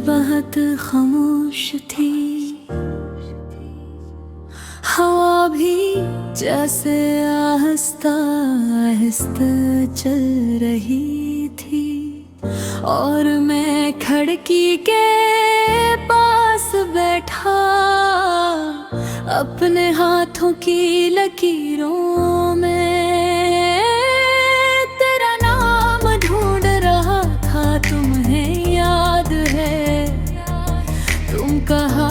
बहुत खामोश थी, हवा भी जैसे आहिस्ता आहिस्ता चल रही थी। और मैं खिड़की के पास बैठा, अपने हाथों की लकीरों में तेरा नाम ढूंढ रहा था। तुम्हें याद है तुम कहा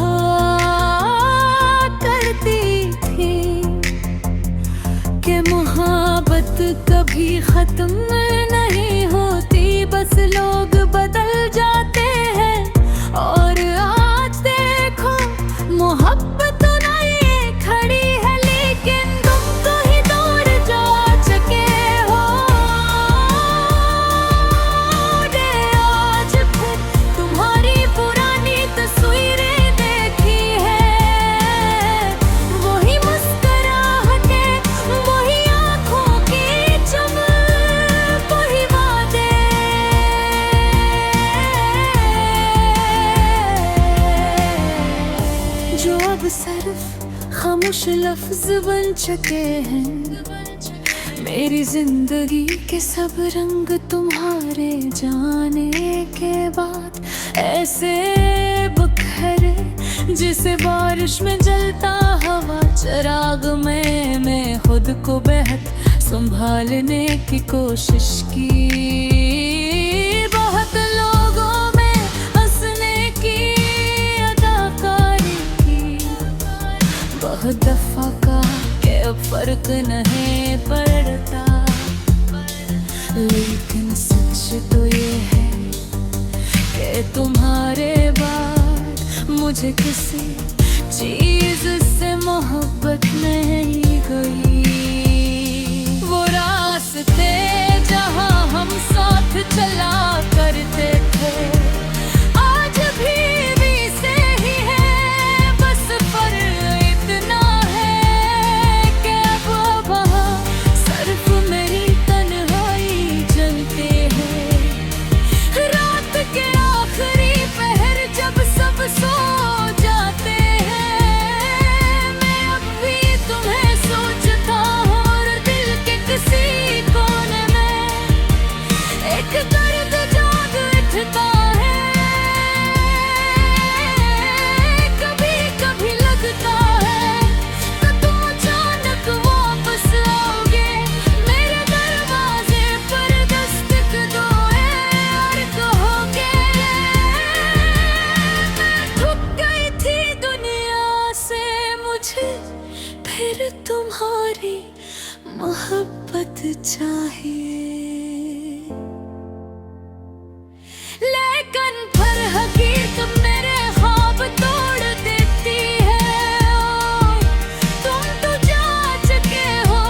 करती थी कि मोहब्बत कभी खत्म नहीं होती, बस लोग बदल जाते हैं। और आज देखो मोहब्बत नहीं खड़ी है, लेकिन तुम तो ही दूर जा चुके हो। रे आज फिर तुम्हारी पुरानी तस्वीरें देखी है, वही मुस्कुराहटें, वही आँखों की चमक, वही वादे जो अब सिर्फ खामोश लफ्ज बन चुके हैं। मेरी जिंदगी के सब रंग तुम्हारे जाने के बाद ऐसे बिखरे, जिसे बारिश में जलता हवा चिराग में। मैं खुद को बेहद संभालने की कोशिश की, बहुत लोगों में हंसने की अदाकारी की, बहुत दफा का के अब फर्क नहीं पड़ता। लेकिन सच तो ये है कि तुम्हारे बाद मुझे किसी चीज से मोहब्बत नहीं हुई। वो रास्ते जहां हम साथ चला करते थे आज भी वैसे ही है, बस फर्क इतना है कि अब वहाँ सिर्फ मेरी तन्हाई जलती है। रात के आखिरी पहर जब सब सो जाते हैं, मैं अब भी तुम्हें सोचता हूँ। और दिल के किसी कोने में एक दर्द जाग उठता है। कभी कभी लगता है कि तुम अचानक वापस आओगे, मेरे दरवाजे पर दस्तक दोगे और कहोगे मैं थक गई थी दुनिया से, मुझे फिर तुम्हारी मोहब्बत चाहिए। लेकिन फिर हकीकत मेरे ख्वाब तोड़ देती है। ओ, तुम तो जा चुके हो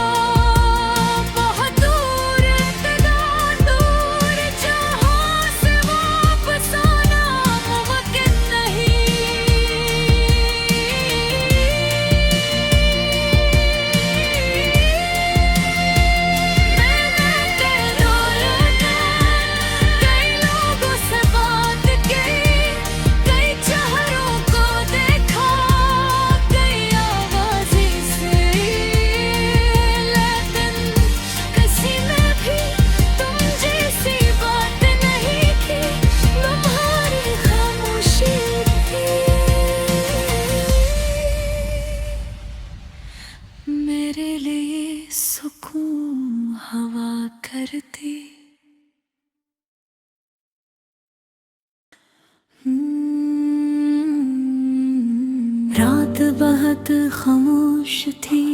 बहुत दूर, इतना दूर जहाँ से वापस आना मुमकिन नहीं। मैंने दौलत कई लोगों से बात की, कई चेहरों को देखा, कई आवाज़ें सुनी, लेकिन किसी में भी तुम जैसी बात नहीं थी। तुम्हारी खामोशी थी मेरे लिए सुकून हवा करती। रात बहुत खामोश थी,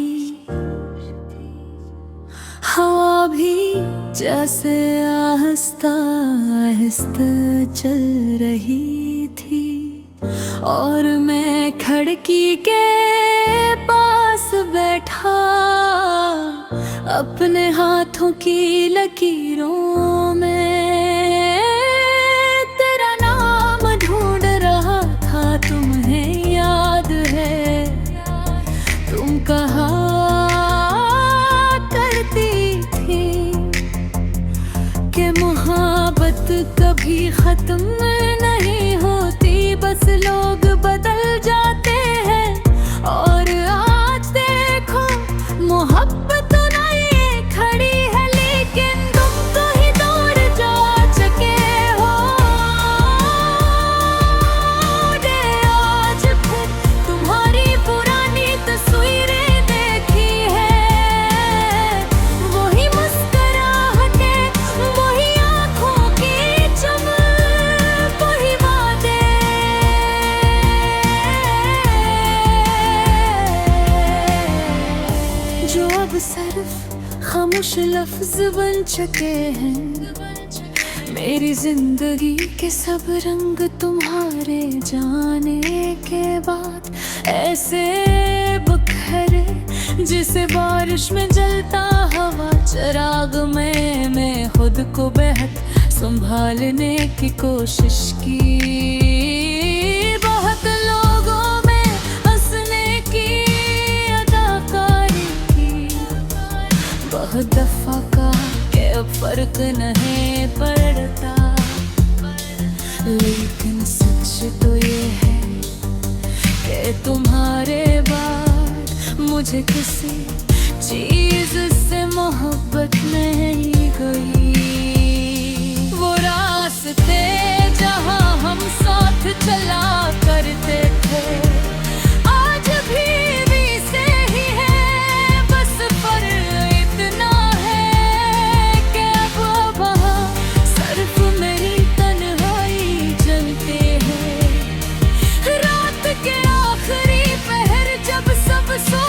हवा भी जैसे आहिस्ता आहिस्ता चल रही थी। और मैं खिड़की के पास बैठा, अपने हाथों की लकीरों में तेरा नाम ढूंढ रहा था। तुम्हें याद है तुम कहा करती थी कि मोहब्बत कभी खत्म नहीं होती, बस लोग बदल जाते हैं। और आज देखो मोहब्बत नहीं खड़ी है, लेकिन तुम तो ही दौड़ जा चुके हो। ने आज फिर तुम्हारी पुरानी तस्वीरें देखी है, वही मुस्कुराहटें, वही आँखों की चमक, वही वादे जो अब सिर्फ खामोश लफ्ज बन चुके हैं। मेरी जिंदगी के सब रंग तुम्हारे जाने के बाद ऐसे बिखरे, जिसे बारिश में जलता हवा चिराग में। मैं खुद को बेहद संभालने की कोशिश की, बहुत लोगों में हंसने की अदाकारी की, बहुत दफा कहा कि अब फर्क नहीं पड़ता, लेकिन सच तो ये है कि तुम्हारे बाद मुझे किसी चीज से मोहब्बत नहीं हुई। वो रास्ते जहाँ हम साथ चला करते थे आज भी वैसे ही है, बस फर्क इतना है कि अब वहाँ सिर्फ मेरी तन्हाई जलते हैं। रात के आखिरी पहर जब सब सो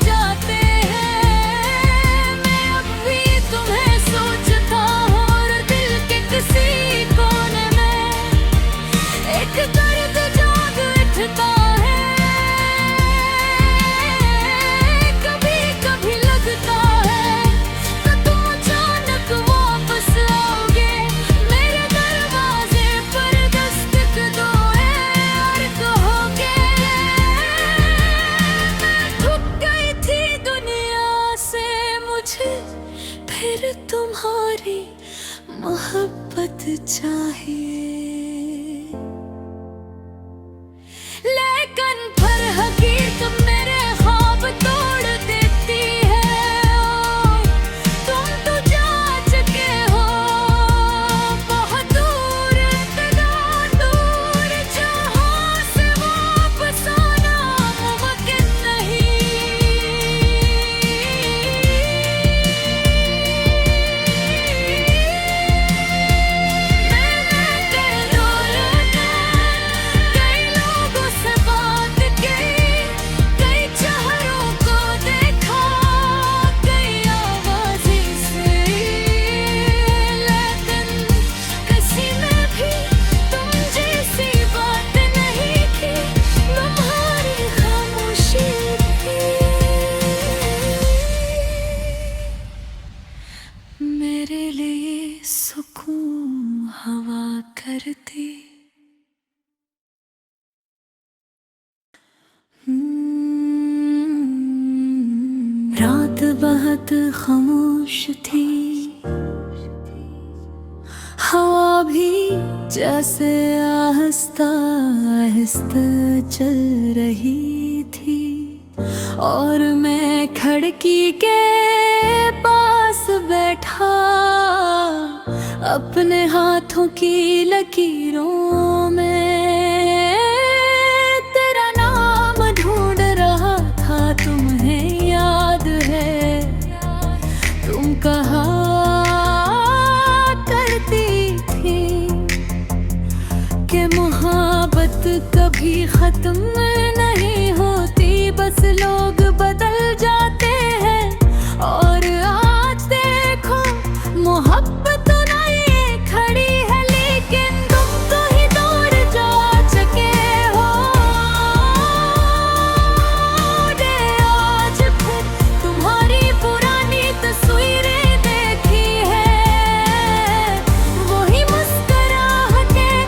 जाते हैं, मैं अब भी तुम्हें सोचता हूँ, और दिल के किसी कोने में एक दर्द जाग उठता है। कभी कभी लगता है कि तुम अचानक वापस आओगे, मेरे दरवाजे पर दस्तक दोगे और कहोगे मैं थक गई थी दुनिया से, मुझे फिर तुम्हारी मोहब्बत चाहिए। लेकिन फिर हकीकत मेरे ख्वाब तोड़ देती है। तुम तो जा चुके हो बहुत दूर, इतना दूर जहाँ से वापस आना मुमकिन नहीं। मैंने दिलों कई लोगों से बात की, कई चेहरों को देखा, कई आवाज़ें सुनी, लेकिन किसी में भी तुम जैसी बात नहीं थी, तुम्हारी खामोशी थी मेरे लिए सुकून हवा करती। रात बहुत खामोश थी, हवा भी जैसे आहिस्ता आहिस्ता चल रही थी, और मैं खिड़की के पास बैठा अपने हाथों की लकीरों में तेरा नाम ढूंढ रहा था। तुम्हें याद है तुम कहा करती थी कि मोहब्बत कभी खत्म नहीं होती, बस लोग बदल जाते हैं। और आज देखो मोहब्बत नहीं खड़ी है, लेकिन तुम तो ही दौड़ जा चुके हो। ने आज फिर तुम्हारी पुरानी तस्वीरें देखी है, वही मुस्कुराहटें,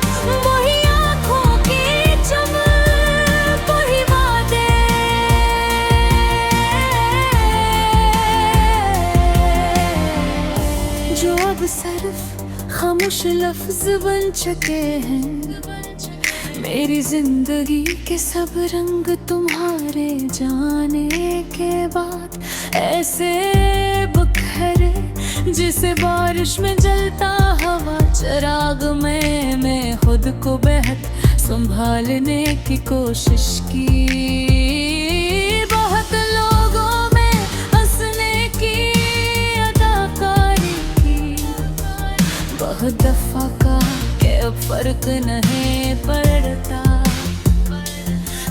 वही आँखों की चमक, वही वादे जो अब सिर्फ खामोश लफ्ज बन चुके हैं। मेरी जिंदगी के सब रंग तुम्हारे जाने के बाद ऐसे बिखरे जिसे बारिश में जलता हवा चिराग में मैं खुद को बेहद संभालने की कोशिश की। बहुत लोगों में हंसने की अदाकारी की, बहुत दफा कहा कि अब फर्क नहीं पड़ता,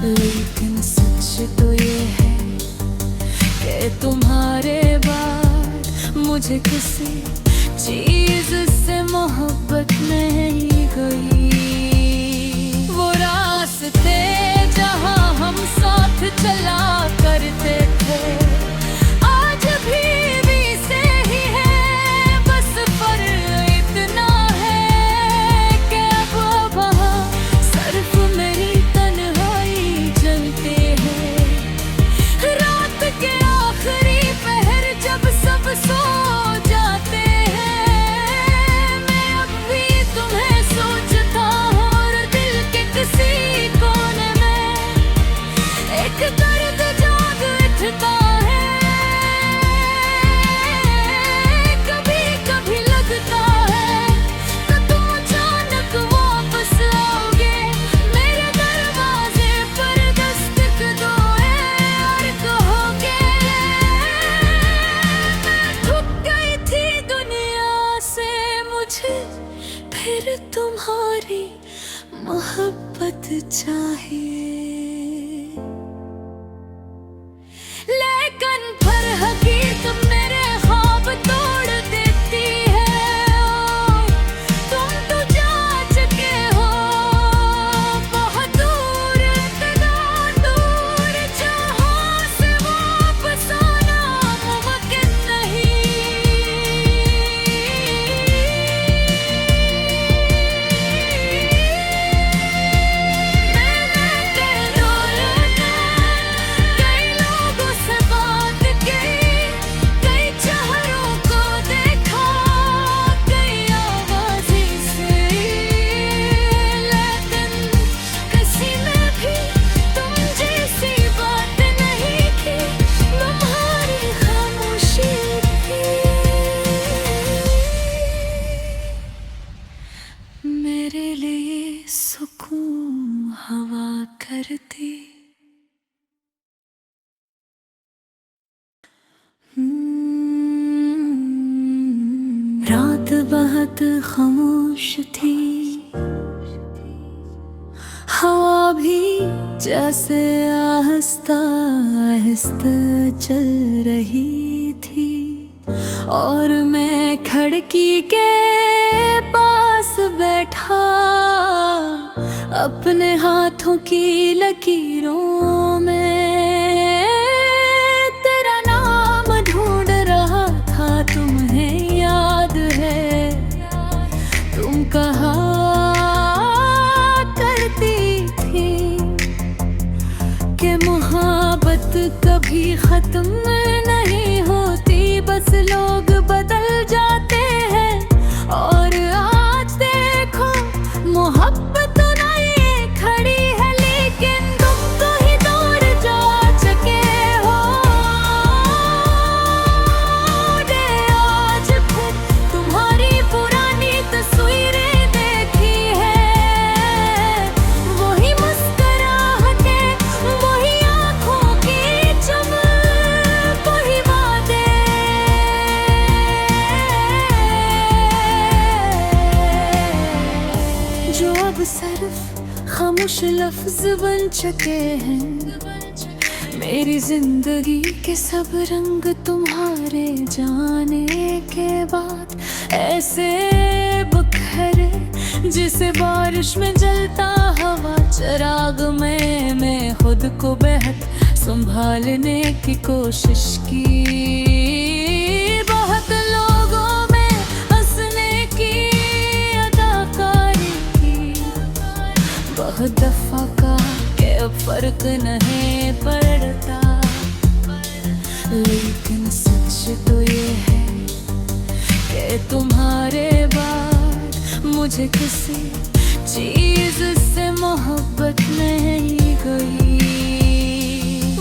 लेकिन सच तो ये है कि तुम्हारे बाद मुझे किसी चीज से मोहब्बत नहीं गई। वो रास्ते जहां हम साथ चला करते थे आज भी से ही है, बस पर इतना है कि अब वहाँ सिर्फ मेरी तन्हाई चलते हैं। रात के आखिरी पहर जब सब सो जाते हैं, मैं अब भी तुम्हें सोचता हूँ और दिल के किसी कोने में एक दर्द जाग उठता है। कभी कभी लगता है कि तुम अचानक वापस आओगे, मेरे दरवाजे पर दस्तक दोगे और कहोगे मैं थक गई थी दुनिया से, मुझे फिर तुम्हारी मोहब्बत चाहिए। लेकिन पर हकीकत मेरे ख्वाब तोड़ देती है। तुम तो जा चुके हो बहुत दूर, इतना दूर जहां से वापस आना मुमकिन नहीं। मैंने कई दौलत कई लोगों से बात की, कई चेहरों को देखा, कई आवाज़ें सुनी, लेकिन किसी में भी तुम जैसी बात नहीं की, तुम्हारी खामोशी थी। मेरे लिए सुकून हवा करती। रात बहुत खामोश थी, हवा भी जैसे आहिस्ता आहिस्ता चल रही थी, और मैं खिड़की के पास बैठा अपने हाथों की लकीरों में तेरा नाम ढूंढ रहा था। तुम्हें याद है तुम कहा करती थी कि मोहब्बत कभी खत्म नहीं होती, बस लोग बदल जाते हैं। और आज देखो मोहब्बत नहीं खड़ी है, लेकिन तुम तो ही दूर जा चुके हो। ने आज फिर तुम्हारी पुरानी तस्वीरें देखी है, वही मुस्कुराहटें, वही आँखों की चमक, वही वादे जो अब सिर्फ खामोश लफ्ज बन चुके हैं। मेरी जिंदगी के सब रंग तुम्हारे जाने के बाद ऐसे बिखरे जिसे बारिश में जलता हवा चिराग में मैं खुद को बेहद संभालने की कोशिश की। बहुत लोगों में हंसने की अदाकारी की, बहुत दफा कहा कि अब फर्क नहीं पड़ता, लेकिन सच तो ये है कि तुम्हारे बाद मुझे किसी चीज से मोहब्बत नहीं गई।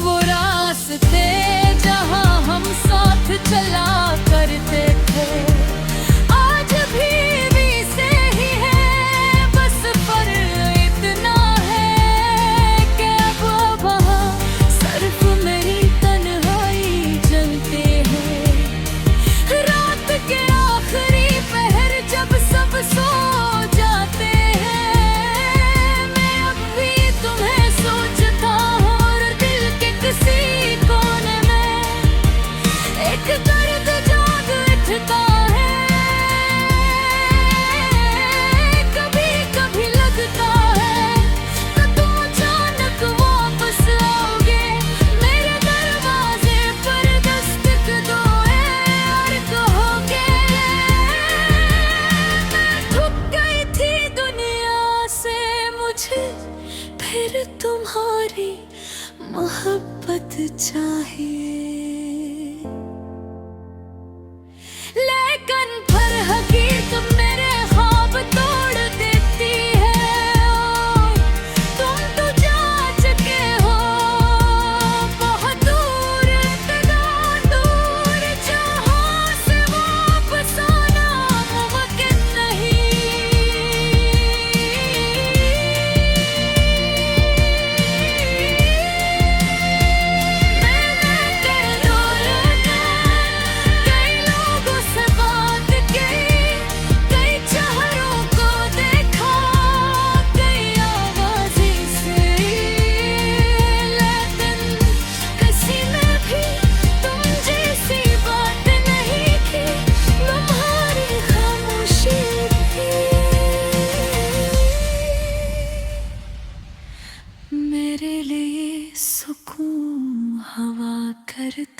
वो रास्ते जहां हम साथ चला करते थे आज भी से ही है, बस पर इतना है कि अब वहाँ सिर्फ मेरी तन्हाई जलते हैं। रात के आखिरी पहर जब सब सो जाते हैं, मैं अब भी तुम्हें सोचता हूँ और दिल के किसी कोने में एक दर्द जाग उठता है। कभी कभी लगता है कि तुम अचानक वापस आओगे, मेरे दरवाजे पर दस्तक दोगे और कहोगे मैं थक गई थी दुनिया से, मुझे फिर तुम्हारी मोहब्बत चाहिए। लेकिन पर हकीकत मेरे ख्वाब तोड़ देती है। ओ, तुम तो जा चुके हो बहुत दूर, इतना दूर जहाँ से वापस आना मुमकिन नहीं। मैंने तेरे कई लोगों से बात की, कई चेहरों को देखा, कई आवाज़ें सुनी, लेकिन किसी में भी तुम जैसी बात नहीं थी, तुम्हारी खामोशी थी। मेरे लिए सुकून हवा करती